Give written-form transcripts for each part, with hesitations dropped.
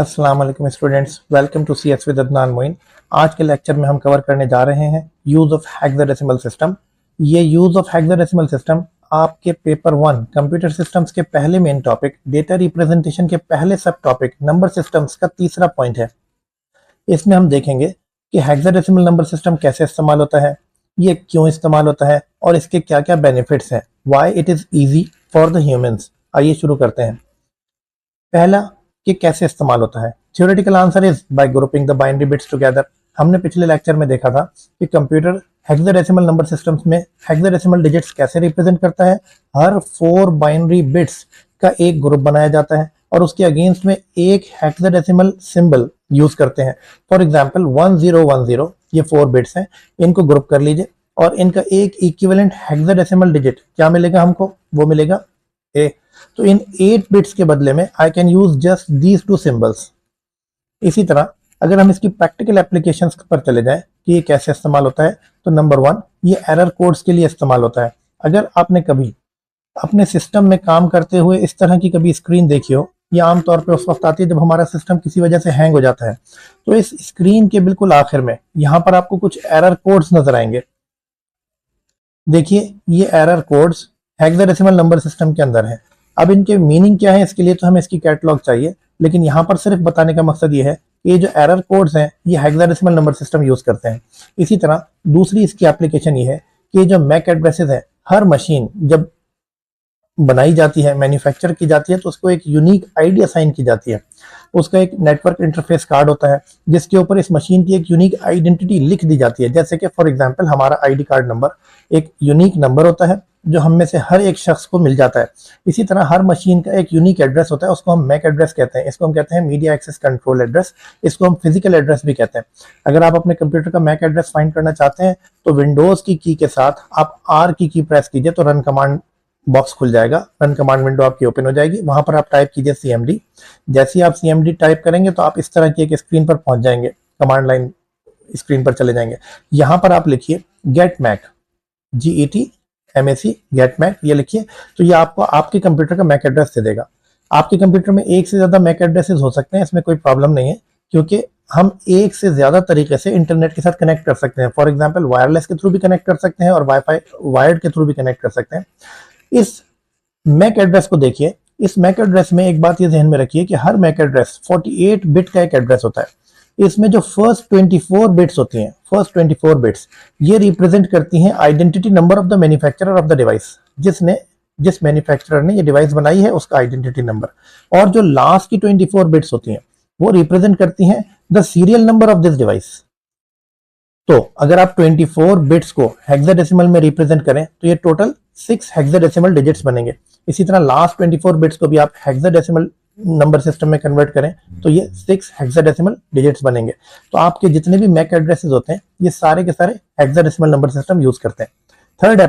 अस्सलाम वालेकुम students, welcome to C S with Adnan Moin. आज के लेक्चर में हम कवर करने जा रहे हैं यूज ऑफ हेक्साडेसिमल सिस्टम। ये यूज ऑफ हेक्साडेसिमल सिस्टम आपके पेपर 1 कंप्यूटर सिस्टम्स के पहले मेन टॉपिक, डेटा रिप्रेजेंटेशन के पहले सब टॉपिक, नंबर सिस्टम्स का तीसरा पॉइंट है। इसमें हम देखेंगे कि हेक्साडेसिमल नंबर सिस्टम कैसे इस्तेमाल होता है, ये क्यों इस्तेमाल होता है और इसके क्या क्या बेनिफिट्स हैं, why it is easy for the humans. आइए शुरू करते हैं। पहला, कि कैसे इस्तेमाल होता है। Theoretical answer is by grouping the binary bits together. हमने पिछले लेक्चर में देखा था कि कंप्यूटर हेक्साडेसिमल नंबर सिस्टम्स में हेक्साडेसिमल डिजिट्स कैसे रिप्रेजेंट करता है। हर 4 बाइनरी बिट्स का एक ग्रुप बनाया जाता है और उसके अगेंस्ट में एक हेक्साडेसिमल सिंबल यूज करते हैं। फॉर एग्जांपल 1010, ये 4 बिट्स हैं, इनको ग्रुप कर लीजिए और इनका एक इक्विवेलेंट हेक्साडेसिमल डिजिट क्या मिलेगा हमको, वो मिलेगा ए। तो इन 8 बिट्स के बदले में I can use just these 2 symbols. इसी तरह अगर हम इसकी प्रैक्टिकल एप्लीकेशंस पर चले जाएं कि ये कैसे इस्तेमाल होता है, तो नंबर 1, ये एरर कोड्स के लिए इस्तेमाल होता है। अगर आपने कभी अपने सिस्टम में काम करते हुए इस तरह की कभी स्क्रीन देखी हो, ये आमतौर पे उस वक्त आती है जब हमारा सिस्टम किसी वजह से हैंग हो जाता है। तो इस स्क्रीन के बिल्कुल आखिर में यहाँ पर आपको कुछ एरर कोड्स नजर आएंगे। देखिए, ये error codes hexadecimal number system के अंदर है। अब इनके मीनिंग क्या है, इसके लिए तो हमें इसकी कैटलॉग चाहिए, लेकिन यहाँ पर सिर्फ बताने का मकसद ये है कि ये जो एरर कोड्स हैं ये हेक्साडेसिमल नंबर सिस्टम यूज करते हैं। इसी तरह दूसरी इसकी एप्लीकेशन ये है कि ये जो मैक एड्रेसेस है, हर मशीन जब बनाई जाती है, मैन्युफैक्चर की जाती है, तो उसको एक यूनिक आईडी असाइन की जाती है। उसका एक नेटवर्क इंटरफेस कार्ड होता है जिसके ऊपर इस मशीन की एक यूनिक आइडेंटिटी लिख दी जाती है। जैसे कि फॉर एग्जांपल हमारा आईडी कार्ड नंबर एक यूनिक नंबर होता है जो हम में से हर एक शख्स को मिल जाता है। इसी तरह हर मशीन का एक यूनिक एड्रेस होता है, उसको हम मैक एड्रेस कहते हैं। इसको हम कहते हैं मीडिया एक्सेस कंट्रोल एड्रेस, इसको हम फिजिकल एड्रेस भी कहते हैं। अगर आप अपने कंप्यूटर का मैक एड्रेस फाइंड करना चाहते हैं तो विंडोज की की के साथ आप आर की प्रेस कीजिए तो रन कमांड बॉक्स खुल जाएगा, रन कमांड विंडो आपकी ओपन हो जाएगी। वहां पर आप टाइप कीजिए CMD। जैसे ही आप CMD टाइप करेंगे तो आप इस तरह की एक स्क्रीन पर पहुंच जाएंगे, कमांड लाइन स्क्रीन पर चले जाएंगे। यहां पर आप लिखिए get mac, GET get mac, ये लिखिए तो ये आपको आपके कंप्यूटर का मैक एड्रेस दे देगा। आपके कंप्यूटर में एक से ज्यादा मैक एड्रेसेस हो सकते हैं, इसमें कोई प्रॉब्लम नहीं है, क्योंकि हम एक से ज्यादा तरीके से इंटरनेट के साथ कनेक्ट कर सकते हैं। फॉर एग्जांपल वायरलेस के थ्रू भी कनेक्ट कर सकते हैं और वाईफाई वायर्ड के थ्रू भी कनेक्ट कर सकते हैं। इस मैक एड्रेस को देखिए, इस मैक एड्रेस में एक बात ये ध्यान में रखिए कि हर मैक एड्रेस 48 बिट का एक एड्रेस होता है। इसमें जो फर्स्ट 24 बिट्स होती हैं, फर्स्ट 24 बिट्स ये रिप्रेजेंट करती हैं identity number of the manufacturer of the device. जिस मैन्युफैक्चरर ने ये डिवाइस बनाई है उसका आइडेंटिटी नंबर। और जो लास्ट की 24 बिट्स होती हैं वो रिप्रेजेंट करती हैं the serial number of this device. तो अगर आप 24 बिट्स को हेक्साडेसिमल में रिप्रेजेंट करें तो ये टोटल 6 हेक्साडेसिमल डिजिट्स बनेंगे। इसी तरह लास्ट 24 बिट्स को भी आप हेक्साडेसिमल नंबर सिस्टम में कन्वर्ट करें तो ये 6 हेक्साडेसिमल डिजिट्स बनेंगे। तो आपके जितने भी मैक एड्रेसेस होते हैं ये सारे के सारे हेक्साडेसिमल नंबर सिस्टम यूज करते हैं। Third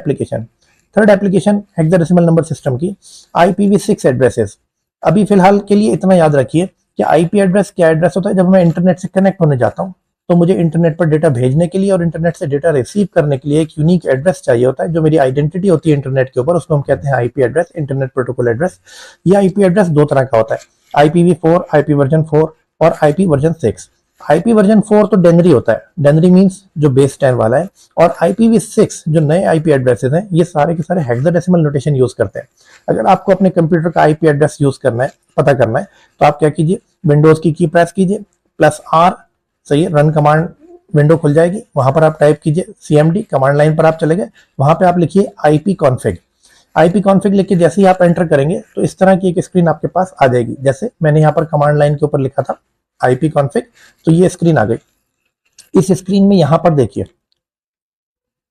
application hexadecimal number system की IPv6 एड्रेसेस। अभी फिलहाल के लिए इतना याद रखिए कि IP एड्रेस क्या एड्रेस होता है। जब मैं इंटरनेट से कनेक्ट होने जाता हूँ तो मुझे इंटरनेट पर डेटा भेजने के लिए और इंटरनेट से डेटा रिसीव करने के लिए एक यूनिक एड्रेस चाहिए होता है, जो मेरी आइडेंटिटी होती है इंटरनेट के ऊपर, उसको हम कहते हैं IP address, internet protocol address. ये IP एड्रेस 2 तरह का होता है, IPv4, IP वर्जन 4 और IP वर्जन 6। IP वर्जन 4 तो डेनरी होता है, डेनरी मीन्स जो बेस 10 वाला है, और IPv6 जो नए IP एड्रेसेस हैं ये सारे के सारे हेक्साडेसिमल नोटेशन यूज करते हैं। अगर आपको अपने कंप्यूटर का IP एड्रेस यूज करना है, पता करना है, तो आप क्या कीजिए, विंडोज की प्रेस कीजिए +R, सही है, रन कमांड विंडो खुल जाएगी। वहां पर आप टाइप कीजिए CMD, कमांड लाइन पर आप चले गए, वहां पे आप लिखिए IP config लिख के जैसे ही आप एंटर करेंगे तो इस तरह की एक स्क्रीन आपके पास आ जाएगी। जैसे मैंने यहाँ पर कमांड लाइन के ऊपर लिखा था IP config, तो ये स्क्रीन आ गई। इस स्क्रीन में यहाँ पर देखिए,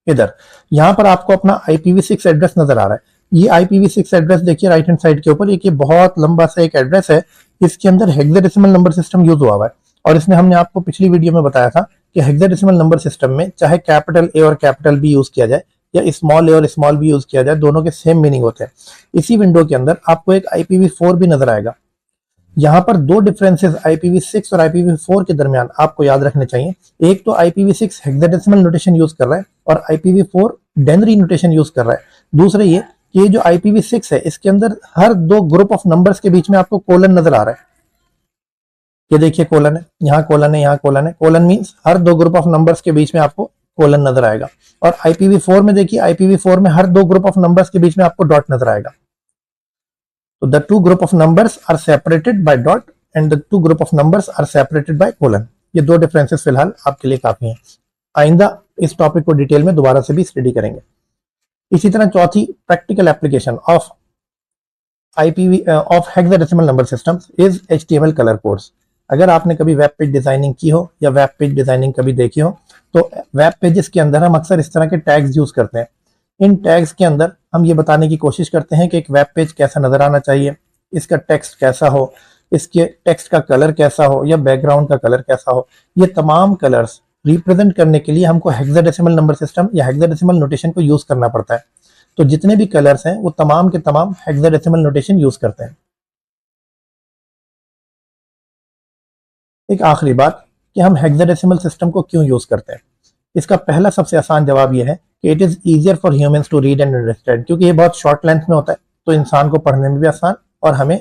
इधर यहाँ पर आपको अपना IPv6 एड्रेस नजर आ रहा है। ये IPv6 एड्रेस देखिए राइट हैंड साइड के ऊपर, एक ये बहुत लंबा सा एक एड्रेस है, इसके अंदर हेक्साडेसिमल नंबर सिस्टम यूज हुआ है। और इसमें हमने आपको पिछली वीडियो में बताया था कि हेक्साडेसिमल नंबर सिस्टम में चाहे कैपिटल A और कैपिटल B यूज किया जाए या स्मॉल a और स्मॉल b यूज किया जाए, दोनों के सेम मीनिंग होते हैं। इसी विंडो के अंदर आपको एक IPv4 भी नजर आएगा। यहाँ पर 2 डिफरेंसेस IPv6 और IPv4 के दरमियान आपको याद रखने चाहिए। एक तो IPv6 हेक्साडेसिमल नोटेशन यूज कर रहा है और IPv4 डेनरी नोटेशन यूज कर रहा है। दूसरे ये कि ये जो IPv6 है इसके अंदर हर 2 ग्रुप ऑफ नंबर्स के बीच में आपको कोलन नजर आ रहा है। ये देखिए कोलन है, यहाँ कोलन है, यहाँ कोलन है। कोलन मीन्स हर दो ग्रुप ऑफ नंबर्स के बीच में आपको कोलन नजर आएगा। और IPv4 में देखिए, IPv4 में हर दो ग्रुप ऑफ नंबर्स के बीच में आपको डॉट नजर आएगा। तो the two group of numbers are separated by dot and the two group of numbers are separated by colon. ये दो डिफरेंसेस फिलहाल आपके लिए काफी हैं। आइंदा इस टॉपिक को डिटेल में दोबारा से भी स्टडी करेंगे। इसी तरह चौथी practical application of hexadecimal number systems is HTML colour codes. अगर आपने कभी वेब पेज डिजाइनिंग की हो या वेब पेज डिजाइनिंग कभी देखी हो, तो वेब पेजेस के अंदर हम अक्सर इस तरह के टैग्स यूज करते हैं। इन टैग्स के अंदर हम ये बताने की कोशिश करते हैं कि एक वेब पेज कैसा नजर आना चाहिए, इसका टेक्स्ट कैसा हो, इसके टेक्स्ट का कलर कैसा हो या बैकग्राउंड का कलर कैसा हो। ये तमाम कलर्स रिप्रेजेंट करने के लिए हमको हेक्साडेसिमल नंबर सिस्टम या हेक्साडेसिमल नोटेशन को यूज करना पड़ता है। तो जितने भी कलर्स हैं वो तमाम के तमाम हेक्साडेसिमल नोटेशन यूज करते हैं। एक आखिरी बात कि हम हेक्साडेसिमल सिस्टम को क्यों यूज करते हैं। इसका पहला सबसे आसान जवाब यह है कि it is easier for humans to read and understand, क्योंकि ये बहुत शॉर्ट लेंथ में होता है, तो इंसान को पढ़ने में भी आसान और हमें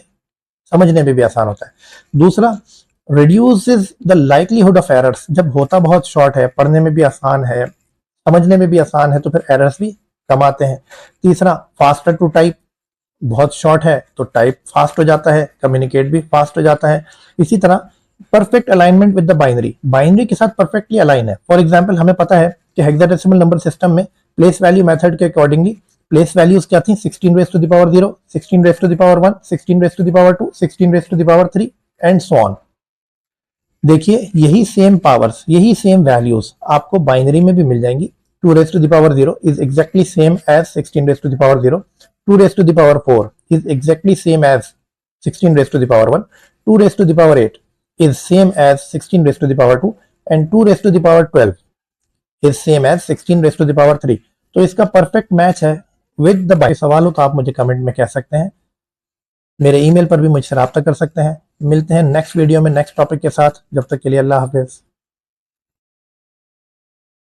समझने में भी आसान होता है। दूसरा, reduces the likelihood of errors. जब होता बहुत शॉर्ट है, पढ़ने में भी आसान है, समझने में भी आसान है, तो फिर एरर्स भी कम आते हैं। तीसरा, फास्टर टू टाइप। बहुत शॉर्ट है तो टाइप फास्ट हो जाता है, कम्युनिकेट भी फास्ट हो जाता है। इसी तरह perfect alignment with the binary, binary के साथ परफेक्टली अलाइन है। फॉर एग्जांपल, हमें पता है कि हेक्साडेसिमल नंबर सिस्टम में प्लेस वैल्यू मेथड के अकॉर्डिंगली प्लेस वैल्यूज क्या थी, 16 raise to the power 0, 16 raise to the power 1, 16 raise to the power 2, 16 raise to the power 3 and so on. देखिए यही सेम पावर्स, यही सेम वैल्यूज आपको binary में भी मिल जाएंगी। 2 raise to the power 0 is exactly same as 16 raised to the power 0. 2 raised to the power 4 is exactly same as 16 raised to the power 1. 2 raised to the power 8 is same as 16 raised to the power 2 and 2 raised to the power 12 is same as 16 raised to the power 3. तो इसका perfect match है with the binary. सवाल हो तो आप मुझे comment में कह सकते हैं, मेरे ईमेल पर भी मुझसे राब्ता कर सकते हैं। मिलते हैं नेक्स्ट वीडियो में नेक्स्ट टॉपिक के साथ। जब तक के लिए अल्लाह हाफिज।